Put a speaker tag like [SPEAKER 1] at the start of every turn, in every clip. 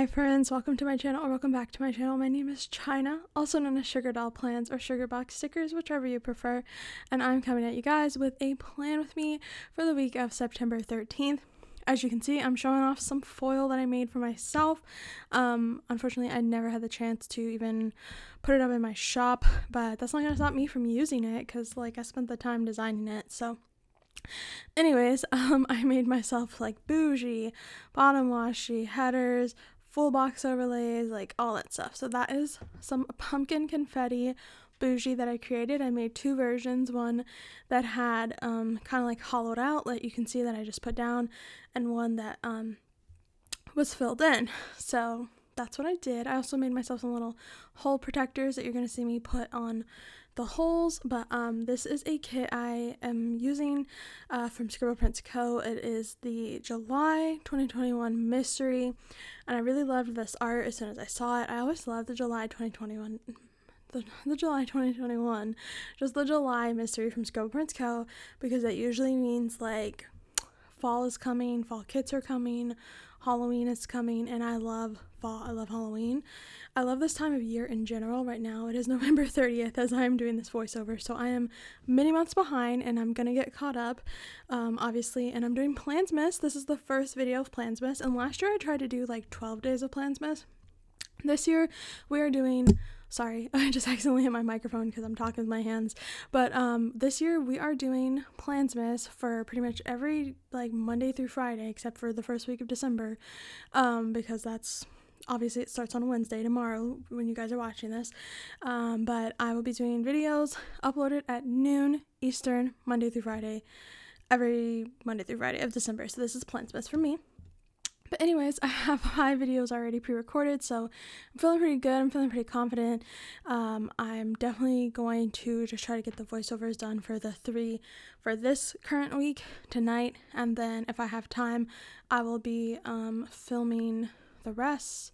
[SPEAKER 1] friends, welcome to my channel, or welcome back to my channel. My name is China, also known as Sugar Doll Plans or Sugar Box Stickers, whichever you prefer, and I'm coming at you guys with a plan with me for the week of September 13th. As you can see, I'm showing off some foil that I made for myself. Unfortunately, I never had the chance to even put it up in my shop, but that's not going to stop me from using it because, I spent the time designing it, so... Anyways, I made myself bougie, bottom washi, headers, full box overlays, all that stuff. So that is some pumpkin confetti bougie that I created. I made two versions, one that had kind of hollowed out, you can see that I just put down, and one that was filled in. So that's what I did. I also made myself some little hole protectors that you're going to see me put on the holes, but this is a kit I am using from ScribblePrintsCo. It is the July 2021 mystery, and I really loved this art as soon as I saw it. I always loved the July 2021 just the July mystery from ScribblePrintsCo, because it usually means fall is coming, fall kits are coming, Halloween is coming, and I love fall. I love Halloween. I love this time of year in general. Right now it is November 30th as I am doing this voiceover, so I am many months behind and I'm gonna get caught up, obviously. And I'm doing Plansmas. This is the first video of Plansmas, and last year I tried to do 12 days of Plansmas. This year we are doing... Sorry, I just accidentally hit my microphone because I'm talking with my hands. But this year we are doing Plansmas for pretty much every Monday through Friday, except for the first week of December, because that's obviously it starts on Wednesday tomorrow when you guys are watching this. But I will be doing videos uploaded at noon Eastern, Monday through Friday, every Monday through Friday of December. So this is Plansmas for me. But anyways, I have 5 videos already pre-recorded, so I'm feeling pretty good. I'm feeling pretty confident. I'm definitely going to just try to get the voiceovers done for the 3 for this current week tonight, and then if I have time, I will be filming the rest.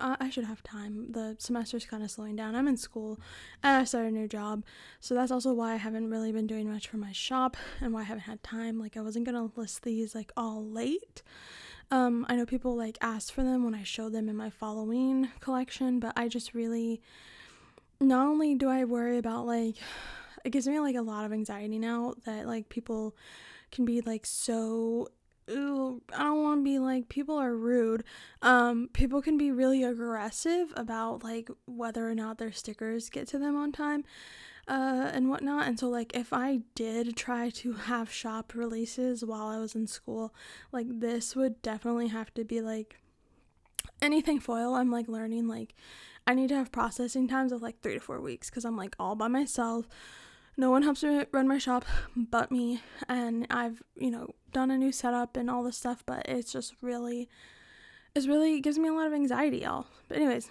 [SPEAKER 1] I should have time. The semester's kind of slowing down. I'm in school and I started a new job, so that's also why I haven't really been doing much for my shop and why I haven't had time. I wasn't gonna list these all late. I know people asked for them when I showed them in my Halloween collection, but I just really, not only do I worry about it gives me a lot of anxiety now that people can be so, ooh, I don't want to be people are rude. People can be really aggressive about whether or not their stickers get to them on time and whatnot. And so if I did try to have shop releases while I was in school, this would definitely have to be anything foil. I'm learning I need to have processing times of 3 to 4 weeks, because I'm all by myself. No one helps me run my shop but me, and I've done a new setup and all this stuff, but it's just really gives me a lot of anxiety, y'all. But anyways,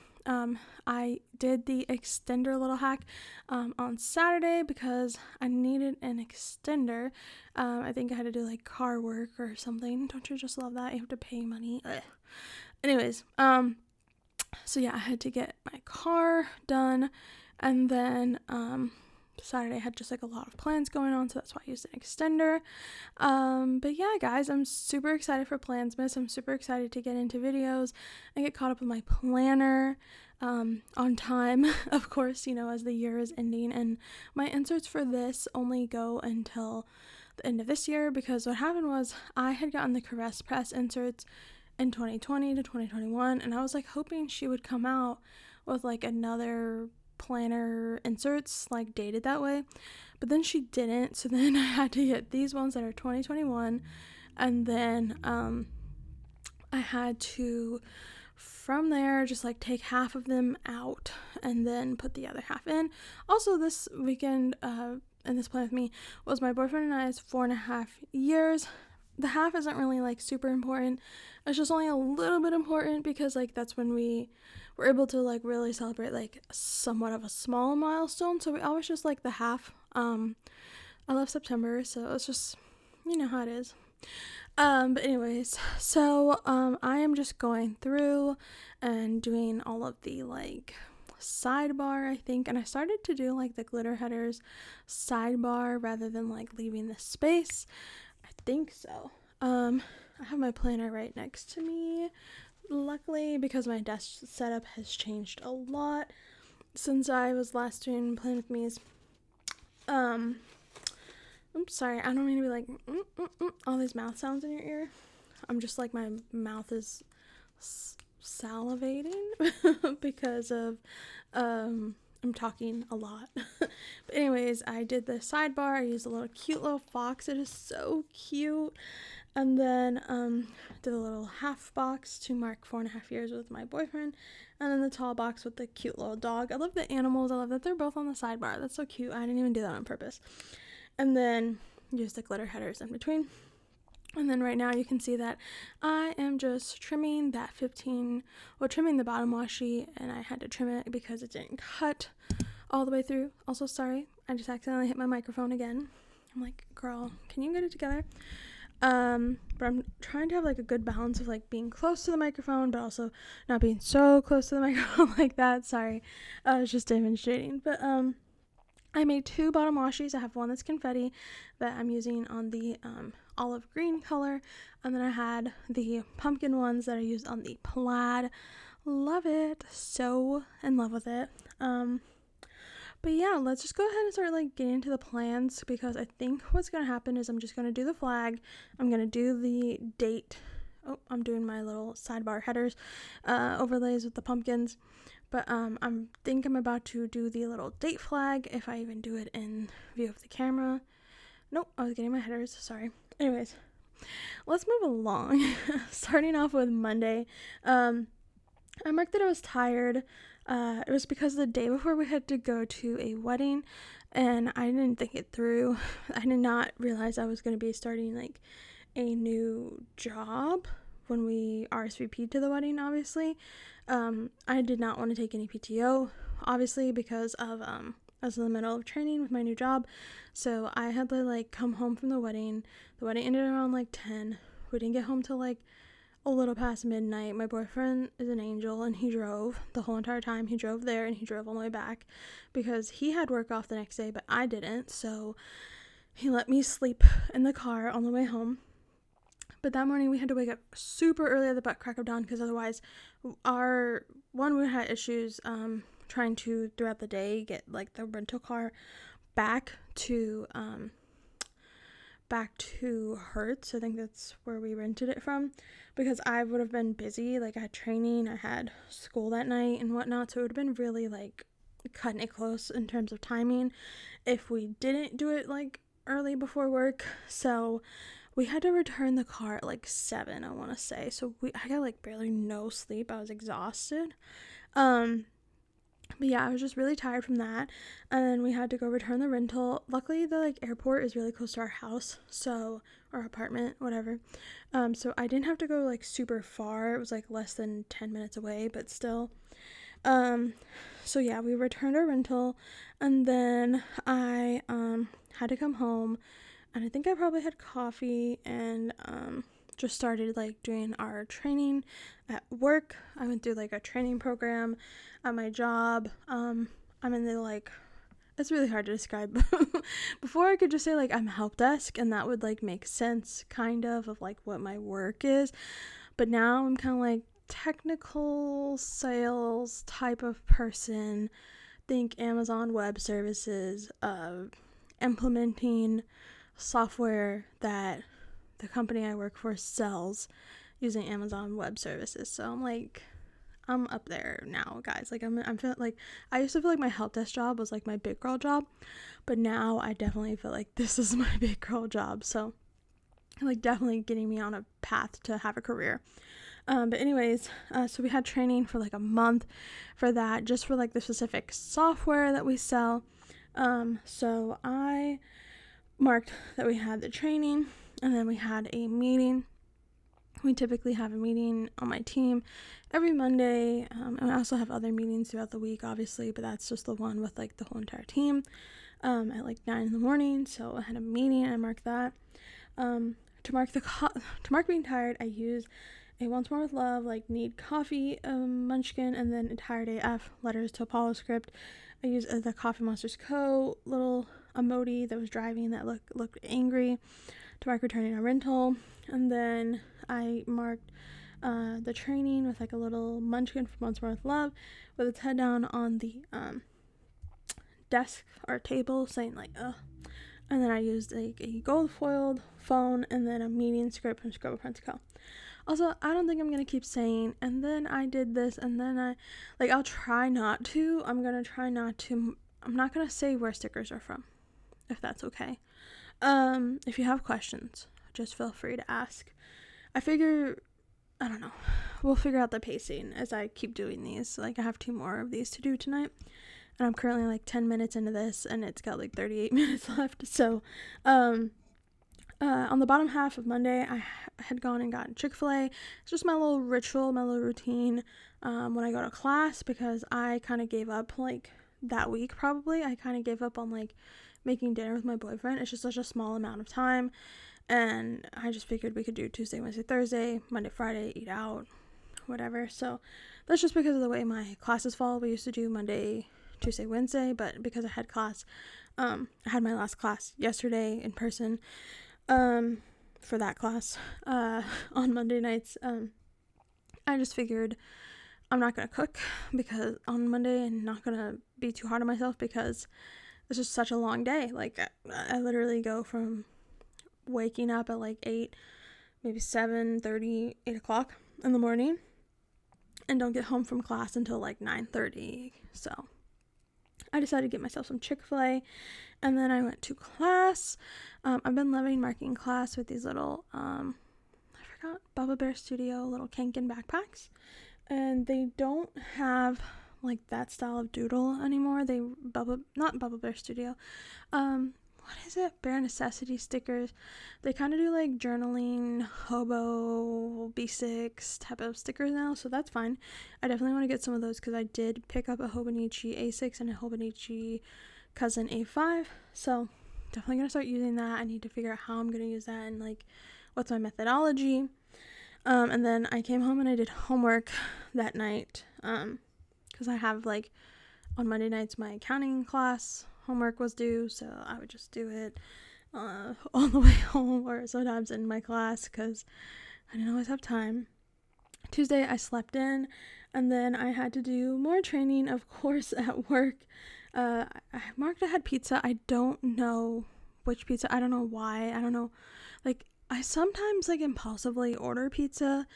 [SPEAKER 1] I did the extender little hack on Saturday because I needed an extender. I think I had to do car work or something. Don't you just love that? You have to pay money. Ugh. Anyways, so yeah, I had to get my car done, and then Saturday I had just a lot of plans going on, so that's why I used an extender. But yeah, guys, I'm super excited for Plansmas. I'm super excited to get into videos and get caught up with my planner on time, of course, as the year is ending. And my inserts for this only go until the end of this year, because what happened was I had gotten the Caress Press inserts in 2020 to 2021, and I was hoping she would come out with another planner inserts dated that way, but then she didn't. So then I had to get these ones that are 2021, and then I had to from there just take half of them out and then put the other half in. Also, this weekend and this plan with me was my boyfriend and I's 4.5 years. The half isn't really super important. It's just only a little bit important because that's when we were able to really celebrate somewhat of a small milestone. So we always just the half. I love September, so it's just, how it is. But anyways, so I am just going through and doing all of the sidebar, I think, and I started to do the glitter headers sidebar rather than leaving the space. I think so. I have my planner right next to me. luckily, because my desk setup has changed a lot since I was last doing Plan With Me's, oops, sorry, I don't mean to be like, all these mouth sounds in your ear. I'm just like, my mouth is salivating because of, I'm talking a lot. But anyways, I did the sidebar. I used a little cute little fox. It is so cute. And then did a little half box to mark 4.5 years with my boyfriend. And then the tall box with the cute little dog. I love the animals. I love that they're both on the sidebar. That's so cute. I didn't even do that on purpose. And then use the glitter headers in between. And then right now you can see that I am just trimming that trimming the bottom washi, and I had to trim it because it didn't cut all the way through. Also, sorry, I just accidentally hit my microphone again. I'm like, girl, can you get it together? But I'm trying to have like a good balance of like being close to the microphone, but also not being so close to the microphone like that. Sorry, I was just demonstrating. But I made 2 bottom washies. I have one that's confetti that I'm using on the olive green color, and then I had the pumpkin ones that I used on the plaid. Love it. So in love with it. But yeah, let's just go ahead and start like getting into the plans, because I think what's going to happen is I'm just going to do the flag. I'm going to do the date. Oh, I'm doing my little sidebar headers, overlays with the pumpkins. But I think I'm about to do the little date flag, if I even do it in view of the camera. Nope, I was getting my headers, sorry. Anyways, let's move along. Starting off with Monday. I marked that I was tired. It was because the day before we had to go to a wedding, and I didn't think it through. I did not realize I was going to be starting like a new job when we RSVP'd to the wedding, obviously. I did not want to take any PTO, obviously, because of I was in the middle of training with my new job. So I had to like come home from the wedding. The wedding ended around like 10. We didn't get home till like a little past midnight. My boyfriend is an angel, and he drove the whole entire time. He drove there and he drove all the way back because he had work off the next day, but I didn't. So he let me sleep in the car on the way home. But that morning we had to wake up super early at the butt crack of dawn, because otherwise we had issues trying to throughout the day get like the rental car back to Hertz. I think that's where we rented it from, because I would have been busy. Like I had training, I had school that night and whatnot, so it would have been really like cutting it close in terms of timing if we didn't do it like early before work. So we had to return the car at like 7, I want to say. So I got like barely no sleep. I was exhausted. But yeah, I was just really tired from that. And then we had to go return the rental. Luckily, the like airport is really close to our house, so our apartment, whatever. So I didn't have to go like super far. It was like less than 10 minutes away, but still. So yeah, we returned our rental, and then I had to come home, and I think I probably had coffee and just started like doing our training at work. I went through like a training program at my job. I'm in the like, it's really hard to describe. Before I could just say like I'm help desk, and that would like make sense kind of like what my work is. But now I'm kind of like technical sales type of person. Think Amazon Web Services, implementing software that the company I work for sells using Amazon Web Services. So I'm like, I'm up there now, guys. Like I'm feeling like, I used to feel like my help desk job was like my big girl job, but now I definitely feel like this is my big girl job. So like definitely getting me on a path to have a career. But anyways, so we had training for like a month for that, just for like the specific software that we sell. So I marked that we had the training, and then we had a meeting. We typically have a meeting on my team every Monday, and I also have other meetings throughout the week, obviously, but that's just the one with like the whole entire team at like 9 a.m. So I had a meeting, and I marked that. To mark being tired, I use a Once More with Love, like Need Coffee munchkin, and then Entire Day F, Letters to Apollo script. I used the Coffee Monsters Co. little emoji that was driving that looked angry to mark returning our rental. And then I marked the training with like a little munchkin from Once More with Love with its head down on the desk or table saying like and then I used like a gold foiled phone and then a medium script from ScribblePrintsCo. Also, I don't think I'm gonna keep saying and then I did this and then I'll try not to. I'm not gonna say where stickers are from, if that's okay. If you have questions, just feel free to ask. I don't know, we'll figure out the pacing as I keep doing these. Like, I have 2 more of these to do tonight, and I'm currently like 10 minutes into this, and it's got like 38 minutes left. So, on the bottom half of Monday, I had gone and gotten Chick-fil-A. It's just my little ritual, my little routine, when I go to class, because I kind of gave up, like, that week probably. I kind of gave up on, like, making dinner with my boyfriend. It's just such a small amount of time, and I just figured we could do Tuesday, Wednesday, Thursday, Monday, Friday, eat out, whatever. So that's just because of the way my classes fall. We used to do Monday, Tuesday, Wednesday, but because I had class, I had my last class yesterday in person, for that class, on Monday nights. I just figured I'm not gonna cook because on Monday, and not gonna be too hard on myself because it's just such a long day. Like, I literally go from waking up at like 8, maybe 7:30, 8 o'clock in the morning, and don't get home from class until like 9:30. So I decided to get myself some Chick-fil-A, and then I went to class. I've been loving marking class with these little, I forgot, Bubba Bear Studio little Kanken backpacks, and they don't have like that style of doodle anymore. Not Bubba Bear Studio, what is it? Bare Necessity stickers. They kind of do like journaling, hobo, B6 type of stickers now, so that's fine. I definitely want to get some of those because I did pick up a Hobonichi A6 and a Hobonichi Cousin A5, so definitely gonna start using that. I need to figure out how I'm gonna use that and like what's my methodology. And then I came home and I did homework that night, because I have like on Monday nights my accounting class homework was due, so I would just do it on the way home or sometimes in my class because I didn't always have time. Tuesday I slept in, and then I had to do more training, of course, at work. I marked I had pizza. I don't know which pizza. I don't know why. I don't know. Like, I sometimes like impulsively order pizza.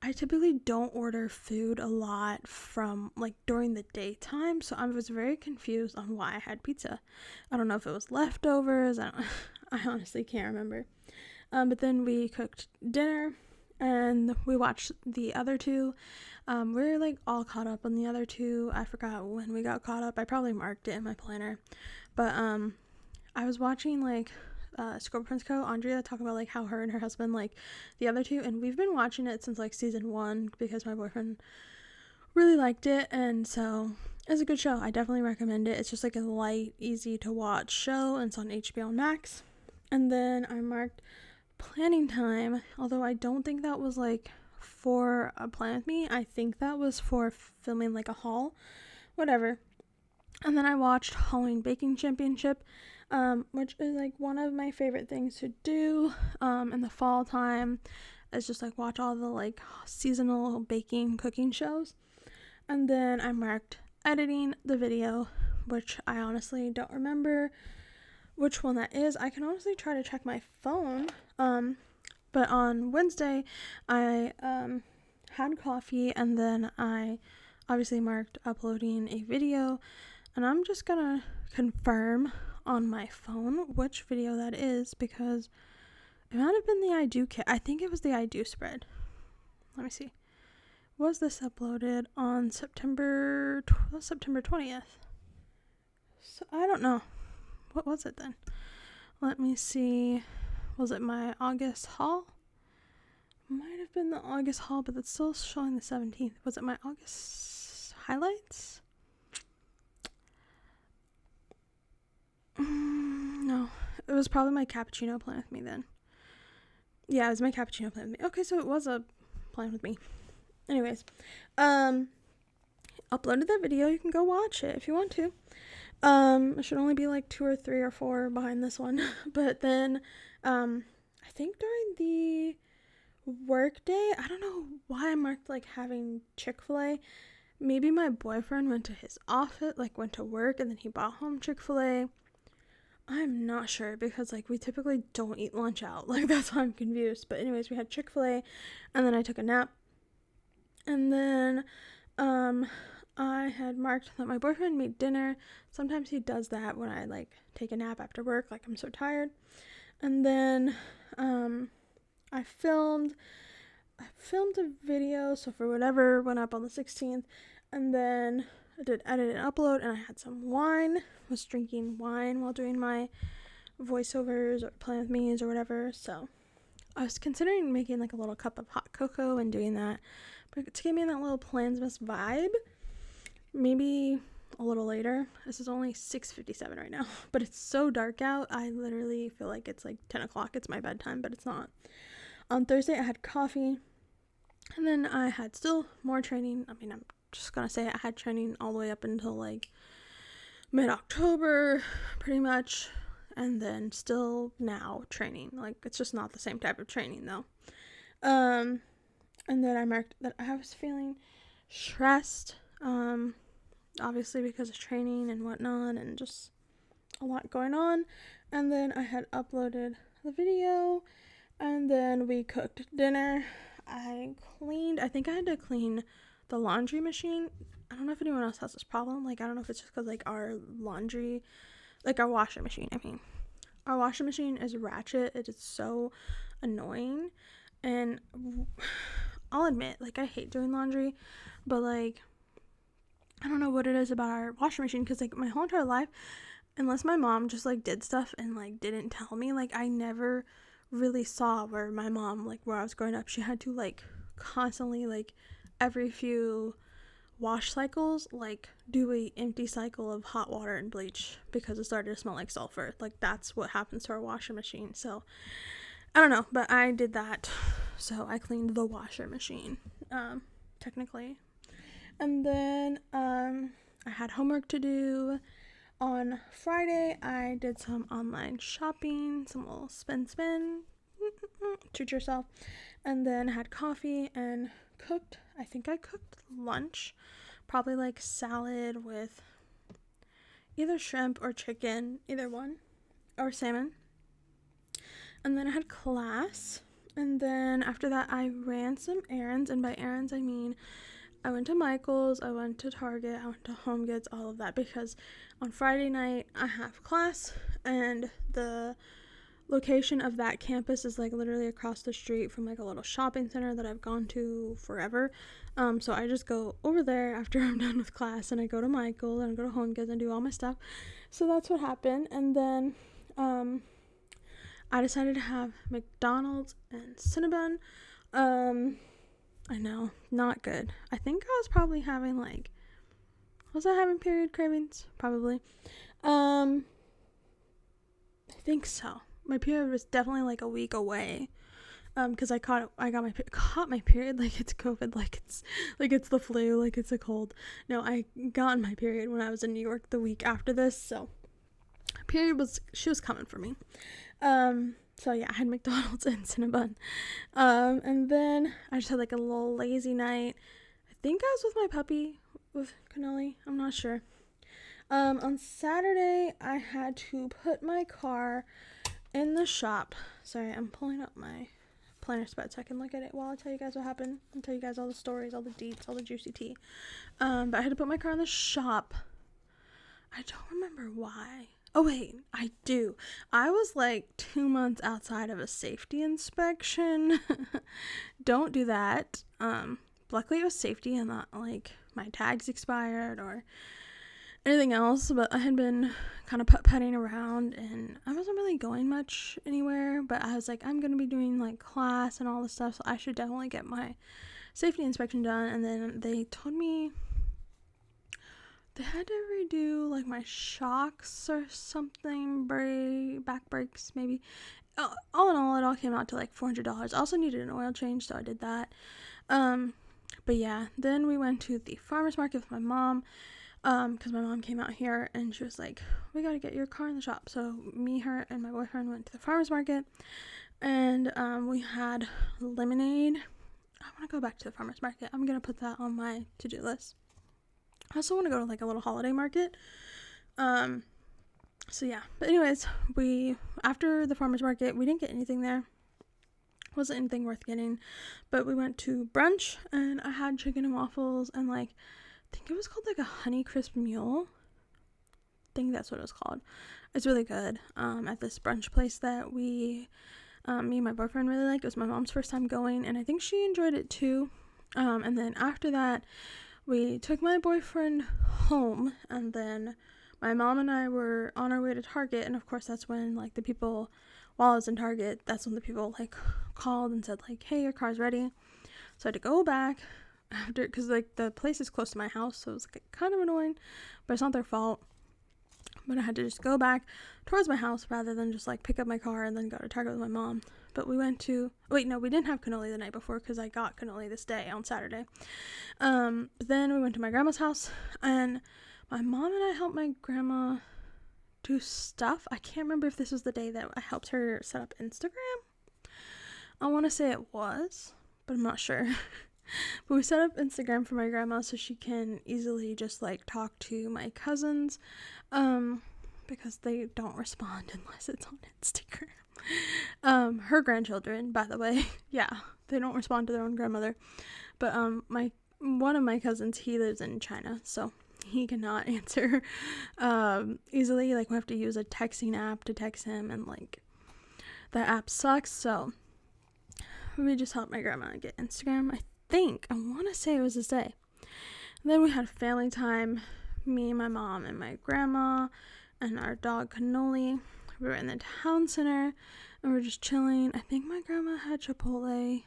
[SPEAKER 1] I typically don't order food a lot from like during the daytime, so I was very confused on why I had pizza. I don't know if it was leftovers. I honestly can't remember. But then we cooked dinner and we watched the other 2. We're like all caught up on the other 2. I forgot when we got caught up. I probably marked it in my planner, but I was watching like ScribblePrintsCo, Andrea, talk about like how her and her husband like the other 2, and we've been watching it since like season 1 because my boyfriend really liked it, and so it's a good show. I definitely recommend it. It's just like a light, easy to watch show, and it's on HBO Max. And then I marked planning time, although I don't think that was like for a plan with me. I think that was for filming like a haul, whatever. And then I watched Halloween Baking Championship, which is like one of my favorite things to do in the fall time, is just like watch all the like seasonal baking cooking shows. And then I marked editing the video, which I honestly don't remember which one that is. I can honestly try to check my phone, but on Wednesday I had coffee, and then I obviously marked uploading a video, and I'm just gonna confirm on my phone which video that is because it might have been the I Do kit. I think it was the I Do spread. Let me see. Was this uploaded on September 20th? So I don't know. What was it then? Let me see. Was it my August haul? Might have been the August haul, but it's still showing the 17th. Was it my August highlights? No. It was probably my cappuccino plan with me then. Yeah, it was my cappuccino plan with me. Okay, so it was a plan with me. Anyways, uploaded the video. You can go watch it if you want to. It should only be like 2 or 3 or 4 behind this one. But then, I think during the work day, I don't know why I marked like having Chick-fil-A. Maybe my boyfriend went to his office, like went to work, and then he brought home Chick-fil-A. I'm not sure because like we typically don't eat lunch out. Like that's why I'm confused. But anyways, we had Chick-fil-A, and then I took a nap. And then I had marked that my boyfriend made dinner. Sometimes he does that when I like take a nap after work, like I'm so tired. And then I filmed a video, so for whatever went up on the 16th, and then I did edit and upload, and I had some wine, was drinking wine while doing my voiceovers or playing with me's or whatever. So I was considering making like a little cup of hot cocoa and doing that, but to give me that little Plansmas vibe, maybe a little later. This is only 6:57 right now, but it's so dark out. I literally feel like it's like 10 o'clock. It's my bedtime, but it's not. On Thursday, I had coffee, and then I had still more training. I mean, I'm just gonna say I had training all the way up until like mid-October, pretty much, and then still now training. Like, it's just not the same type of training, though. And then I marked that I was feeling stressed, obviously because of training and whatnot, and just a lot going on. And then I had uploaded the video, and then we cooked dinner. I think I had to clean the laundry machine. I don't know if anyone else has this problem. Like, I don't know if it's just because, like, our washing machine, our washing machine is ratchet. It is so annoying. And I'll admit, like, I hate doing laundry, but, like, I don't know what it is about our washing machine, because, like, my whole entire life, unless my mom just, like, did stuff and, like, didn't tell me, like, I never really saw where my mom, like, where I was growing up, she had to, like, constantly, like, every few wash cycles, like, do a empty cycle of hot water and bleach because it started to smell like sulfur. Like, that's what happens to our washing machine. So I don't know, but I did that. So I cleaned the washer machine, technically. And then I had homework to do. On Friday, I did some online shopping, some little spin, treat yourself, and then had coffee and cooked. I think I cooked lunch, probably like salad with either shrimp or chicken, either one, or salmon. And then I had class, and then after that, I ran some errands, and by errands, I mean I went to Michael's, I went to Target, I went to Home Goods, all of that, because on Friday night I have class, and the location of that campus is like literally across the street from like a little shopping center that I've gone to forever. So I just go over there after I'm done with class, and I go to Michael's and I go to Home Goods and do all my stuff. So that's what happened. And then I decided to have McDonald's and Cinnabon. I know, not good. I think I was probably having was I having period cravings? Probably. I think so. My period was definitely like a week away. Because I caught my period like it's COVID, like it's the flu, like it's a cold. No, I got my period when I was in New York the week after this, so she was coming for me. So yeah, I had McDonald's and Cinnabon. And then I just had like a little lazy night. I think I was with my puppy, with Canelli. I'm not sure. On Saturday, I had to put my car in the shop. Sorry, I'm pulling up my planner spread so I can look at it while I tell you guys what happened. I'll tell you guys all the stories, all the deets, all the juicy tea. But I had to put my car in the shop. I don't remember why. Oh, wait, I do. I was like 2 months outside of a safety inspection. Don't do that. Luckily it was safety and not like my tags expired or anything else, but I had been kind of putt-putting around and I wasn't really going much anywhere, but I was like, I'm going to be doing like class and all this stuff, so I should definitely get my safety inspection done. And then they told me they had to redo like my shocks or something, back brakes maybe. All in all, it all came out to like $400. I also needed an oil change, so I did that. But yeah, then we went to the farmer's market with my mom, because my mom came out here and she was like, we gotta get your car in the shop. So me, her, and my boyfriend went to the farmer's market. And we had lemonade. I want to go back to the farmer's market. I'm going to put that on my to-do list. I also want to go to like a little holiday market. So yeah, but anyways, after the farmer's market, we didn't get anything there. Wasn't anything worth getting, but we went to brunch and I had chicken and waffles and like, I think it was called like a Honey Crisp Mule. I think that's what it was called. It's really good. At this brunch place that me and my boyfriend really liked. It was my mom's first time going, and I think she enjoyed it too. And then after that, we took my boyfriend home, and then my mom and I were on our way to Target, and of course that's when like the people, while I was in Target, that's when the people like called and said like, hey, your car's ready. So I had to go back after, because like the place is close to my house, so it was like, kind of annoying, but it's not their fault. But I had to just go back towards my house rather than just like pick up my car and then go to Target with my mom. But we went to, we didn't have cannoli the night before because I got cannoli this day on Saturday. But then we went to my grandma's house, and my mom and I helped my grandma do stuff. I can't remember if this was the day that I helped her set up Instagram. I want to say it was, but I'm not sure. But we set up Instagram for my grandma so she can easily just like talk to my cousins, because they don't respond unless it's on Instagram. Her grandchildren, by the way, yeah, they don't respond to their own grandmother. But one of my cousins, he lives in China, so he cannot answer easily. Like, we have to use a texting app to text him, and like that app sucks. So we just helped my grandma get Instagram. I want to say it was this day. And then we had family time, me, my mom, and my grandma, and our dog Cannoli. We were in the town center, and we were just chilling. I think my grandma had Chipotle.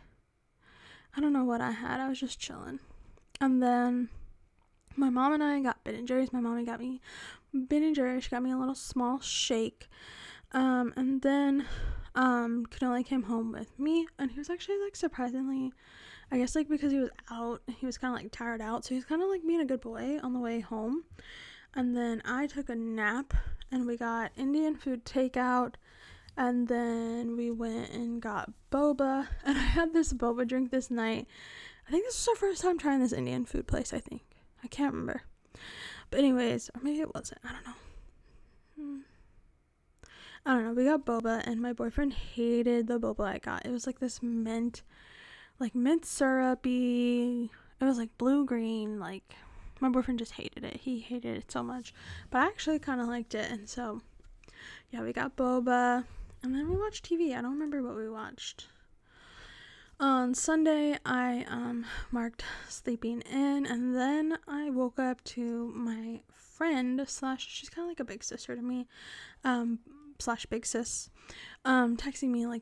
[SPEAKER 1] I don't know what I had. I was just chilling. And then my mom and I got Ben & Jerry's. My mommy got me Ben & Jerry's. She got me a little small shake. And then Cannoli came home with me, and he was actually like surprisingly, I guess like because he was out, he was kind of like tired out, so he was kind of like being a good boy on the way home. And then I took a nap, and we got Indian food takeout, and then we went and got boba, and I had this boba drink this night. I think this was our first time trying this Indian food place, I can't remember. But anyways, or maybe it wasn't, I don't know, we got boba, and my boyfriend hated the boba I got. It was like this mint syrupy, it was like blue-green, like, my boyfriend just hated it. He hated it so much, but I actually kind of liked it. And so, yeah, we got boba, and then we watched TV. I don't remember what we watched. On Sunday, I marked sleeping in, and then I woke up to my friend / she's kind of like a big sister to me, / big sis, texting me like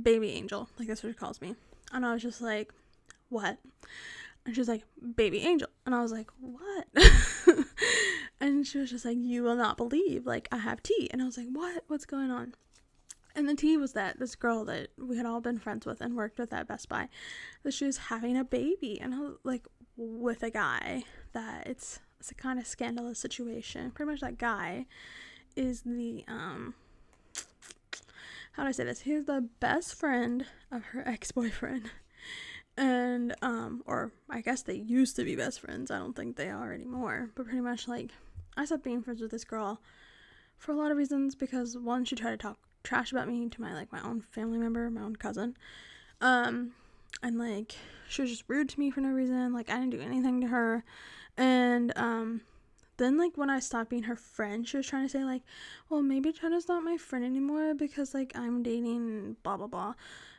[SPEAKER 1] baby angel, like that's what she calls me. And I was just like, what? And she was like, baby angel. And I was like, what? And she was just like, you will not believe, like, I have tea. And I was like, what's going on? And the tea was that this girl that we had all been friends with and worked with at Best Buy, that she was having a baby, and I was like, with a guy, that it's a kind of scandalous situation. Pretty much that guy is the how do I say this? He's the best friend of her ex-boyfriend. And, or I guess they used to be best friends. I don't think they are anymore. But pretty much, like, I stopped being friends with this girl for a lot of reasons. Because, one, she tried to talk trash about me to my own family member, my own cousin. And, like, she was just rude to me for no reason. Like, I didn't do anything to her. And, then, like, when I stopped being her friend, she was trying to say, like, well, maybe Jenna's not my friend anymore because, like, I'm dating blah, blah, blah.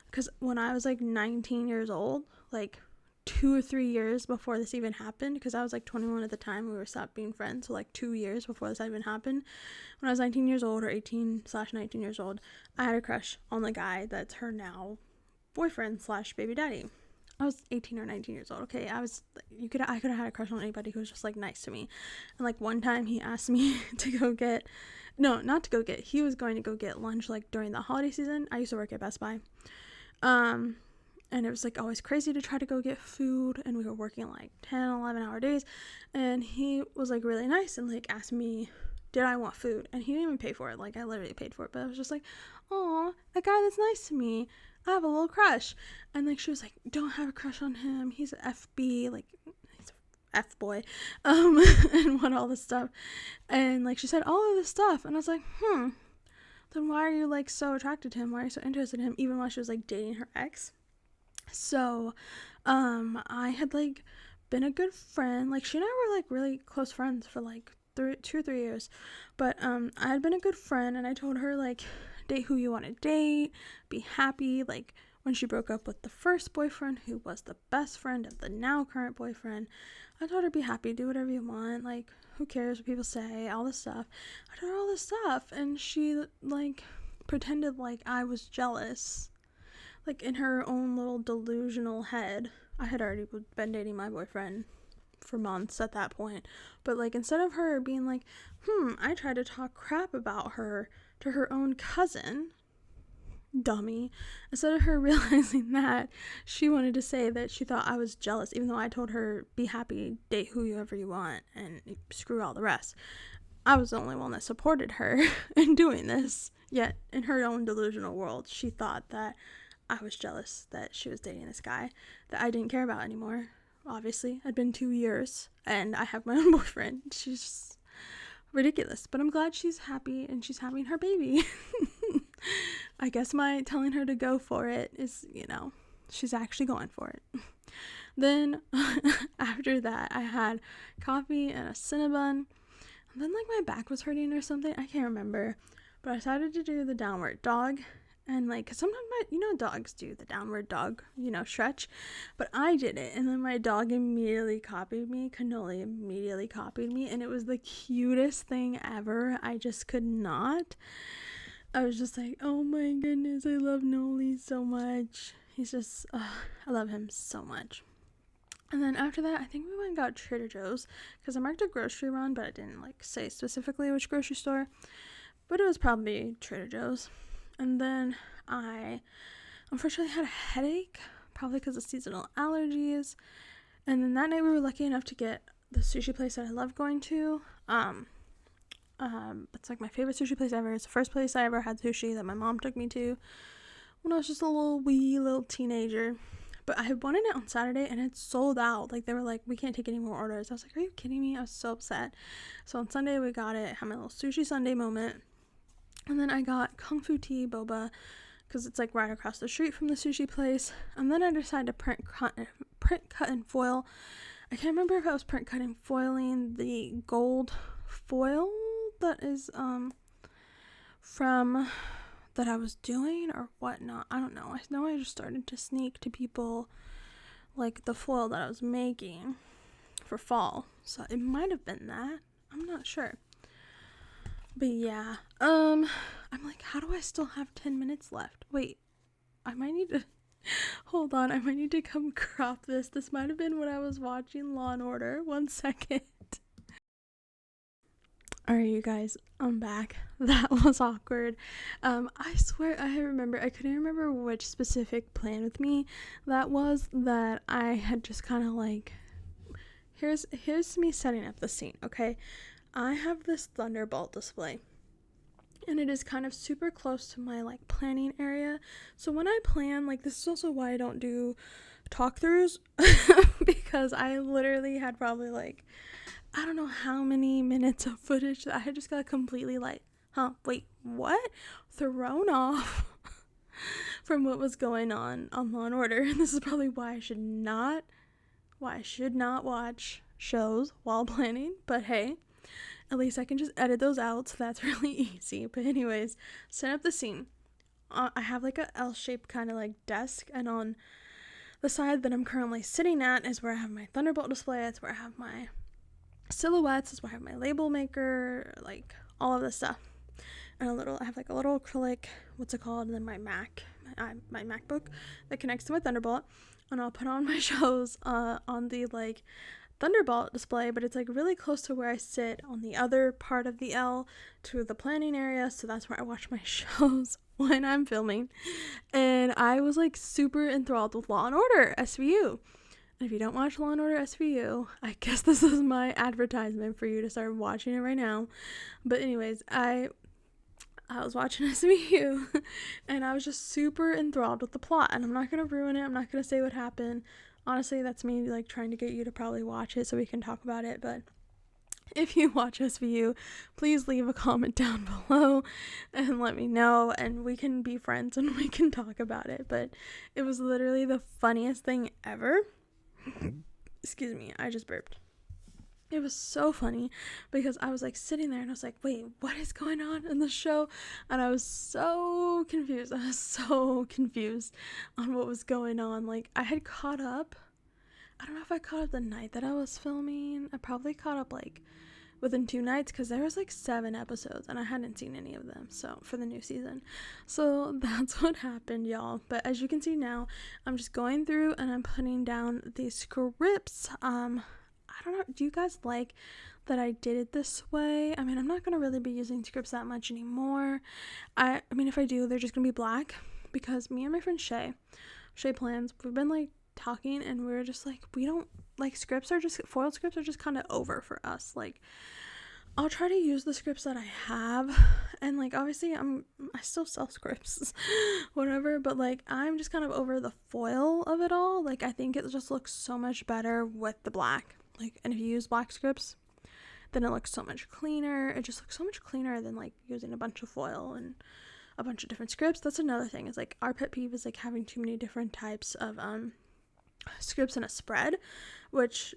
[SPEAKER 1] Because when I was, like, 19 years old, like, 2 or 3 years before this even happened, because I was, like, 21 at the time, we were stopped being friends, so, like, 2 years before this even happened, when I was 19 years old, or 18/19 years old, I had a crush on the guy that's her now boyfriend / baby daddy. I was 18 or 19 years old, okay? I could have had a crush on anybody who was just, like, nice to me. And, like, one time he asked me to go get, no, not to go get, he was going to go get lunch, like, during the holiday season. I used to work at Best Buy. And it was, like, always crazy to try to go get food, and we were working, like, 10, 11-hour days, and he was, like, really nice, and, like, asked me did I want food? And he didn't even pay for it. Like, I literally paid for it. But I was just like, oh, a guy that's nice to me. I have a little crush. And, like, she was like, don't have a crush on him. He's an FB, like, he's a F-boy. And what all this stuff. And, like, she said all of this stuff. And I was like, then why are you, like, so attracted to him? Why are you so interested in him? Even while she was, like, dating her ex. So, I had, like, been a good friend. Like, she and I were, like, really close friends for, like, 2 or 3 years. But, I had been a good friend, and I told her, like, date who you want to date, be happy. Like, when she broke up with the first boyfriend, who was the best friend of the now current boyfriend, I told her, be happy, do whatever you want. Like, who cares what people say, all this stuff. I told her all this stuff, and she, like, pretended like I was jealous. Like, in her own little delusional head. I had already been dating my boyfriend for months at that point. But, like, instead of her being like, I tried to talk crap about her to her own cousin, dummy, instead of her realizing that, she wanted to say that she thought I was jealous, even though I told her, be happy, date whoever you want, and screw all the rest. I was the only one that supported her in doing this. Yet, in her own delusional world, she thought that I was jealous that she was dating this guy that I didn't care about anymore. Obviously, it'd been 2 years, and I have my own boyfriend. She's just ridiculous. But I'm glad she's happy, and she's having her baby. I guess my telling her to go for it is, she's actually going for it. Then, after that, I had coffee and a Cinnabon. And then, like, my back was hurting or something. I can't remember. But I decided to do the downward dog. And, like, 'cause sometimes dogs do the downward dog, stretch. But I did it. And then my dog immediately copied me. Cannoli immediately copied me. And it was the cutest thing ever. I just could not. I was just like, oh my goodness, I love Noli so much. He's just, I love him so much. And then after that, I think we went and got Trader Joe's. Because I marked a grocery run, but I didn't, like, say specifically which grocery store. But it was probably Trader Joe's. And then I unfortunately had a headache, probably because of seasonal allergies. And then that night we were lucky enough to get the sushi place that I love going to. It's like my favorite sushi place ever. It's the first place I ever had sushi that my mom took me to when I was just a little teenager. But I had wanted it on Saturday and it sold out. Like, they were like, we can't take any more orders. I was like, are you kidding me? I was so upset. So on Sunday we got it, had my little sushi Sunday moment. And then I got Kung Fu Tea Boba because it's like right across the street from the sushi place. And then I decided to print cut and foil. I can't remember if I was print cutting foiling the gold foil that is from that I was doing or whatnot. I don't know. I know I just started to sneak to people like the foil that I was making for fall. So it might have been that. I'm not sure. But yeah, I'm like, how do I still have 10 minutes left? Wait, I might need to, hold on, I might need to come crop this. This might have been when I was watching Law & Order. 1 second. Alright, you guys, I'm back. That was awkward. I swear I couldn't remember which specific plan with me that was that I had just kind of like, here's me setting up the scene, okay? I have this Thunderbolt display, and it is kind of super close to my, like, planning area. So when I plan, like, this is also why I don't do talk-throughs, because I literally had probably, like, I don't know how many minutes of footage that I had just got completely, like, wait, what? Thrown off from what was going on Law & Order. And this is probably why I should not watch shows while planning, but hey. At least I can just edit those out, so that's really easy. But anyways, set up the scene. I have like a L-shaped kind of like desk, and on the side that I'm currently sitting at is where I have my Thunderbolt display. It's where I have my silhouettes. It's where I have my label maker, like all of this stuff. And I have like a little acrylic, what's it called? And then my my MacBook that connects to my Thunderbolt. And I'll put on my shows on the like Thunderbolt display, but it's like really close to where I sit on the other part of the L to the planning area, so that's where I watch my shows when I'm filming. And I was like super enthralled with Law & Order SVU, And if you don't watch Law & Order SVU, I guess this is my advertisement for you to start watching it right now. But anyways, I was watching SVU and I was just super enthralled with the plot, and I'm not going to ruin it. I'm not going to say what happened. Honestly, that's me like trying to get you to probably watch it so we can talk about it. But if you watch SVU, please leave a comment down below and let me know, and we can be friends and we can talk about it. But it was literally the funniest thing ever. Excuse me, I just burped. It was so funny because I was like sitting there and I was like, wait, what is going on in the show? And I was so confused. I was so confused on what was going on. Like, I had caught up. I don't know if I caught up the night that I was filming. I probably caught up like within 2 nights because there was like 7 episodes and I hadn't seen any of them, so for the new season. So that's what happened, y'all. But as you can see now, I'm just going through and I'm putting down these scripts. I don't know, do you guys like that I did it this way? I mean, I'm not gonna really be using scripts that much anymore. I mean, if I do, they're just gonna be black, because me and my friend Shay Plans, we've been like talking and we're just like, we don't like, scripts are just, foiled scripts are just kind of over for us. Like, I'll try to use the scripts that I have, and like obviously I still sell scripts whatever, but like I'm just kind of over the foil of it all. Like, I think it just looks so much better with the black. Like, and if you use black scripts, then it looks so much cleaner. It just looks so much cleaner than like using a bunch of foil and a bunch of different scripts. That's another thing, is like our pet peeve is like having too many different types of scripts in a spread, which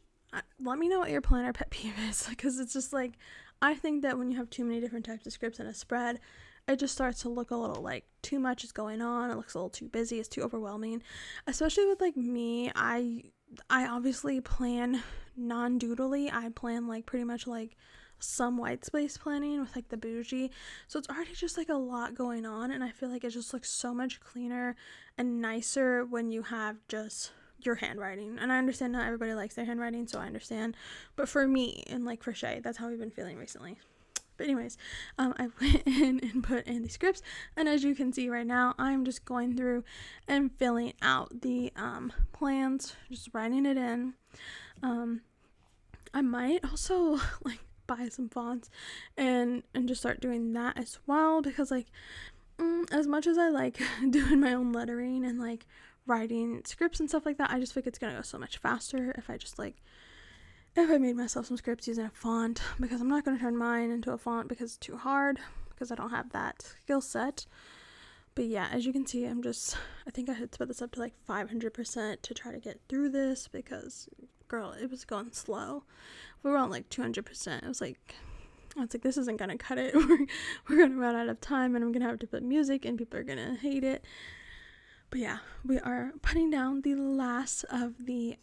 [SPEAKER 1] let me know what your planner pet peeve is, because it's just like, I think that when you have too many different types of scripts in a spread, it just starts to look a little like too much is going on. It looks a little too busy. It's too overwhelming, especially with like me. I obviously plan non-doodly. I plan like pretty much like some white space planning with like the bougie, so it's already just like a lot going on, and I feel like it just looks so much cleaner and nicer when you have just your handwriting. And I understand not everybody likes their handwriting, so I understand, but for me and like for Shay, that's how we've been feeling recently. But anyways, I went in and put in the scripts, and as you can see right now, I'm just going through and filling out the plans, just writing it in. I might also like buy some fonts and just start doing that as well, because like as much as I like doing my own lettering and like writing scripts and stuff like that, I just think it's gonna go so much faster if I just like, if I made myself some scripts using a font, because I'm not gonna turn mine into a font because it's too hard, because I don't have that skill set. But yeah, as you can see, I think I had to put this up to like 500% to try to get through this, because girl, it was going slow. We were on like 200%. I was like, this isn't gonna cut it. We're gonna run out of time, and I'm gonna have to put music and people are gonna hate it. But yeah, we are putting down the last of the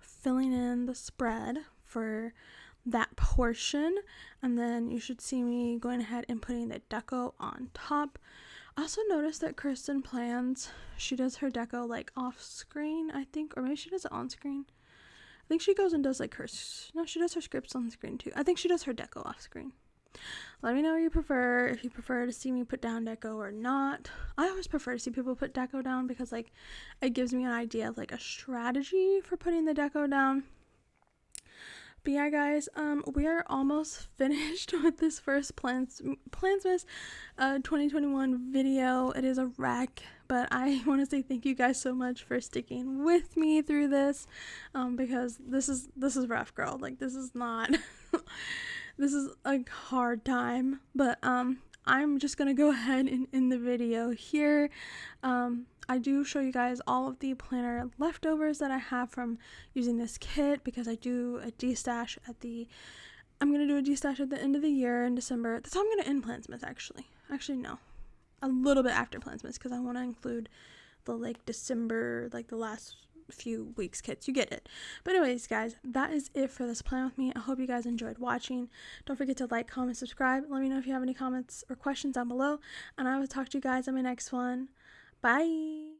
[SPEAKER 1] filling in the spread for that portion, and then you should see me going ahead and putting the deco on top. I also noticed that Kristen Plans, she does her deco like off screen, I think, or maybe she does it on screen. I think she goes and does like she does her scripts on screen too. I think she does her deco off screen. Let me know what you prefer, if you prefer to see me put down deco or not. I always prefer to see people put deco down, because like it gives me an idea of like a strategy for putting the deco down. But yeah, guys, we are almost finished with this first Plansmas 2021 video. It is a wreck, but I want to say thank you guys so much for sticking with me through this, because this is rough, girl. Like, this is not this is a hard time, but I'm just gonna go ahead and end the video here. I do show you guys all of the planner leftovers that I have from using this kit, because I do a destash I'm gonna do a destash at the end of the year in December. That's how I'm gonna end Plansmas, actually no, a little bit after Plansmas, because I want to include the like December, like the last few weeks kits. You get it. But anyways, guys, that is it for this plan with me. I hope you guys enjoyed watching. Don't forget to like, comment, subscribe. Let me know if you have any comments or questions down below, and I will talk to you guys on my next one. Bye.